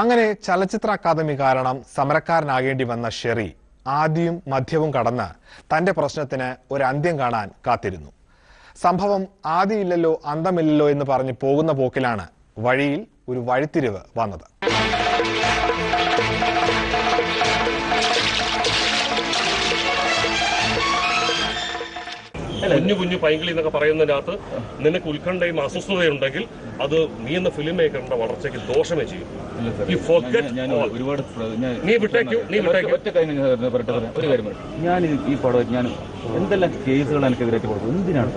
അങ്ങനെ ചലച്ചിത്ര അക്കാദമി കാരണം സമരക്കാരനാകേണ്ടി വന്ന ഷെറി ആദിയും മധ്യവും കടന്ന് തന്റെ പ്രശ്നത്തിന് ഒരു അന്ത്യം കാണാൻ കാത്തിരുന്നു. സംഭവം ആദിയില്ലല്ലോ അന്തമില്ലല്ലോ എന്ന് പറഞ്ഞ് പോകുന്ന പോക്കിലാണ് വഴിയിൽ ഒരു വഴിത്തിരിവ് വന്നത്. കുഞ്ഞു കുഞ്ഞു പൈങ്കിളി എന്നൊക്കെ പറയുന്നതിനകത്ത് നിനക്ക് ഉത്കണ്ഠയും അസ്വസ്ഥതയുണ്ടെങ്കിൽ അത് നീ എന്ന ഫിലിം മേക്കറിന്റെ വളർച്ചയ്ക്ക് ദോഷമേ ചെയ്യും. ഞാൻ ഈ പടം ഞാൻ എന്തെല്ലാം കേസുകൾ എനിക്കെതിരായിട്ട് കൊടുക്കും. എന്തിനാണ്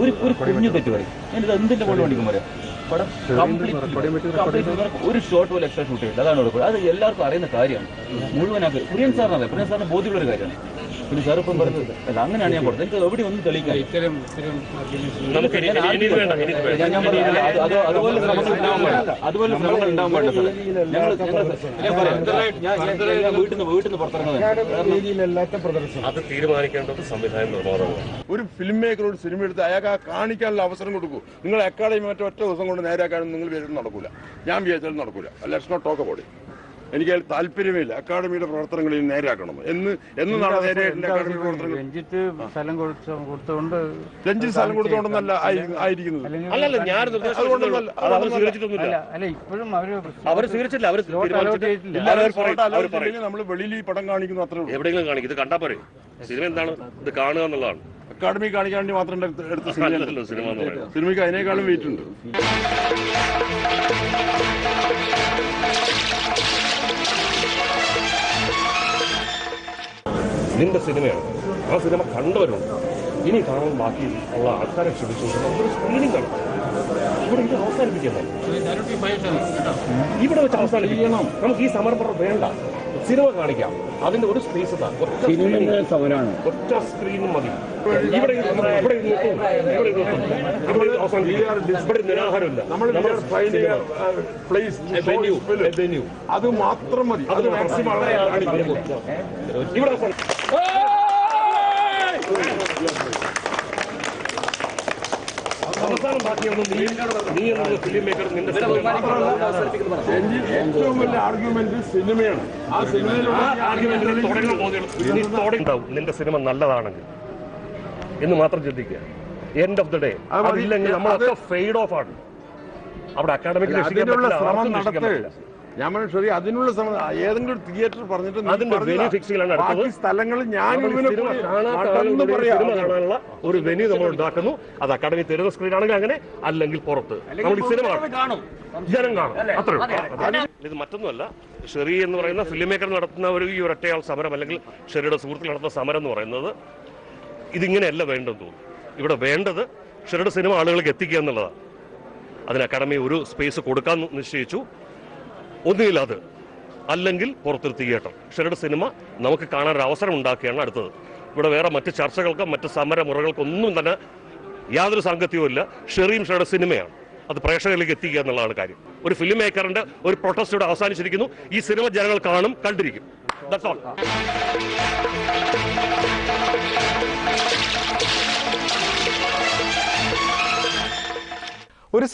ഒരു കുഞ്ഞു തെറ്റ് പറയും. ഞാനിത് എന്തിന്റെ കൊണ്ട് വേണ്ടിക്കും പറയാം. പടം ഒരു ഷോട്ട് പോലെ എക്സ്ട്രാ ഷൂട്ട് ചെയ്തില്ല. അതാണ് കൊടുക്കുക. അത് എല്ലാവർക്കും അറിയുന്ന കാര്യമാണ്. മുഴുവനാക്കുക കുര്യൻ സാറിന് ബോധ്യമുള്ള കാര്യമാണ്. പിന്നെ സാർ ഇപ്പം പറഞ്ഞത് അല്ല, അങ്ങനെയാണ് ഞാൻ കൊടുത്തത്. എനിക്ക് എവിടെ ഒന്നും തെളിയിക്കാം. അതുപോലെ ശ്രമങ്ങൾ ഉണ്ടാവാൻ പാടില്ല സാർ. വീട്ടിൽ നിന്ന് പുറത്തിറങ്ങുന്നത് അത് തീരുമാനിക്കേണ്ടത് സംവിധാനം നിർമ്മാണമാണ്. ഒരു ഫിലിം മേക്കറോട് സിനിമ എടുത്ത് അയാൾക്ക് ആ കാണിക്കാനുള്ള അവസരം കൊടുക്കൂ. നിങ്ങൾ അക്കാഡമി ഒറ്റ ദിവസം കൊണ്ട് നേരാക്കാനും നിങ്ങൾ വിചാരിച്ചാൽ നടക്കൂല. ഞാൻ വിചാരിച്ചാലും നടക്കൂല. Let's not talk about it. എനിക്ക് താല്പര്യമില്ല അക്കാഡമിയുടെ പ്രവർത്തനങ്ങളിൽ നേരാക്കണം എന്ന് നാളെ നേരെയായിട്ടുണ്ട്. അക്കാഡമി പ്രവർത്തനങ്ങൾ രഞ്ജിത്ത് സ്ഥലം കൊടുത്തുകൊണ്ടല്ല ആയിരിക്കുന്നത്. നമ്മൾ വെളിയിൽ ഈ പടം കാണിക്കുന്നു, അത്രേ ഉള്ളൂ. എവിടെയെങ്കിലും കാണിക്കും. ഇത് കണ്ടാ പോരെ. സിനിമ എന്താണ്? ഇത് കാണുക എന്നുള്ളതാണ്. അക്കാഡമി കാണിക്കാൻ വേണ്ടി മാത്രം എടുത്ത സിനിമ. സിനിമയ്ക്ക് അതിനേക്കാളും വെയിറ്റ് ഉണ്ട്. നിന്റെ സിനിമയാണ്. ആ സിനിമ കണ്ടവരുണ്ട്. ഇനി കാണാൻ ബാക്കി ഉള്ള ആൾക്കാരെ ക്ഷണിച്ചുകൊണ്ട് ഒരു സ്ക്രീനിങ് നടത്തും. ഇവിടെ ഇത് അവസാനിപ്പിക്കുന്നത് ഇവിടെ വെച്ച് അവസാനിപ്പിക്കണം. നമുക്ക് ഈ സമർപ്പണം വേണ്ട. സിനിമ കാണിക്കാം. അതിന്റെ ഒരു സ്പേസ് സമരമാണ്. ഒറ്റ സ്ക്രീനും മതി. ഇവിടെ നിരാഹാരമില്ല. അത് മാത്രം മതി. അത് മാക്സിമം ഇവിടെ അവസാനം ബാക്കിയൊന്നും നീ എന്നുള്ള ഫിലിം മേക്കർ നിന്റെ ഏറ്റവും വലിയ ആർഗ്യുമെന്റ് സിനിമയാണ്. ആ സിനിമയിലുണ്ടാവും. നിന്റെ സിനിമ നല്ലതാണെങ്കിൽ എന്ന് മാത്രം ചിന്തിക്കുക. എൻഡ് ഓഫ് ദി ഡേ അതില്ലെങ്കിൽ നമ്മളൊക്കെ ഫെയ്ഡ് ഓഫ് ആണ്. അവിടെ അക്കാഡമിക് ശ്രമം നടത്തുക. ഞാൻ ശരി, അതിനുള്ള ഏതെങ്കിലും തിയേറ്റർ പറഞ്ഞിട്ട് സ്ഥലങ്ങളിൽ കാണാനുള്ള ഒരു വെന്യൂ നമ്മൾ ഉണ്ടാക്കുന്നു. അത് അക്കാഡമി തരുന്ന സ്ക്രീൻ ആണെങ്കിൽ അങ്ങനെ, അല്ലെങ്കിൽ പുറത്ത് നമ്മൾ ഈ സിനിമ ജനം കാണും. അത്രേ ഉള്ളൂ. ഇത് മറ്റൊന്നുമല്ല. ഷെറി എന്ന് പറയുന്ന ഫിലിം മേക്കർ നടത്തുന്ന ഈ ഒരൊറ്റയാൾ സമരം, അല്ലെങ്കിൽ ഷെറിയുടെ സുഹൃത്തുക്കൾ നടത്തുന്ന സമരം എന്ന് പറയുന്നത് ഇതിങ്ങനെയല്ല വേണ്ടെന്ന് തോന്നുന്നു. ഇവിടെ വേണ്ടത് ഷെറിയുടെ സിനിമ ആളുകൾക്ക് എത്തിക്കുക എന്നുള്ളതാണ്. അതിന് അക്കാഡമി ഒരു സ്പേസ് കൊടുക്കാൻ നിശ്ചയിച്ചു. ഒന്നുകിൽ അത്, അല്ലെങ്കിൽ പുറത്തൊരു തിയേറ്റർ. ഷെറിയുടെ സിനിമ നമുക്ക് കാണാനൊരു അവസരം ഉണ്ടാക്കുകയാണ് അടുത്തത്. ഇവിടെ വേറെ മറ്റ് ചർച്ചകൾക്ക്, മറ്റ് സമരമുറകൾക്കൊന്നും തന്നെ യാതൊരു സാങ്കത്യവും ഇല്ല. ഷെറിയും ഷെറിയുടെ സിനിമയാണ്. അത് പ്രേക്ഷകരിലേക്ക് എത്തിക്കുക എന്നുള്ളതാണ് കാര്യം. ഒരു ഫിലിം മേക്കറിന്റെ ഒരു പ്രൊട്ടസ്റ്റ് ഇവിടെ അവസാനിച്ചിരിക്കുന്നു. ഈ സിനിമ ജനങ്ങൾ കാണും, കണ്ടിരിക്കും. That's all. ഒരു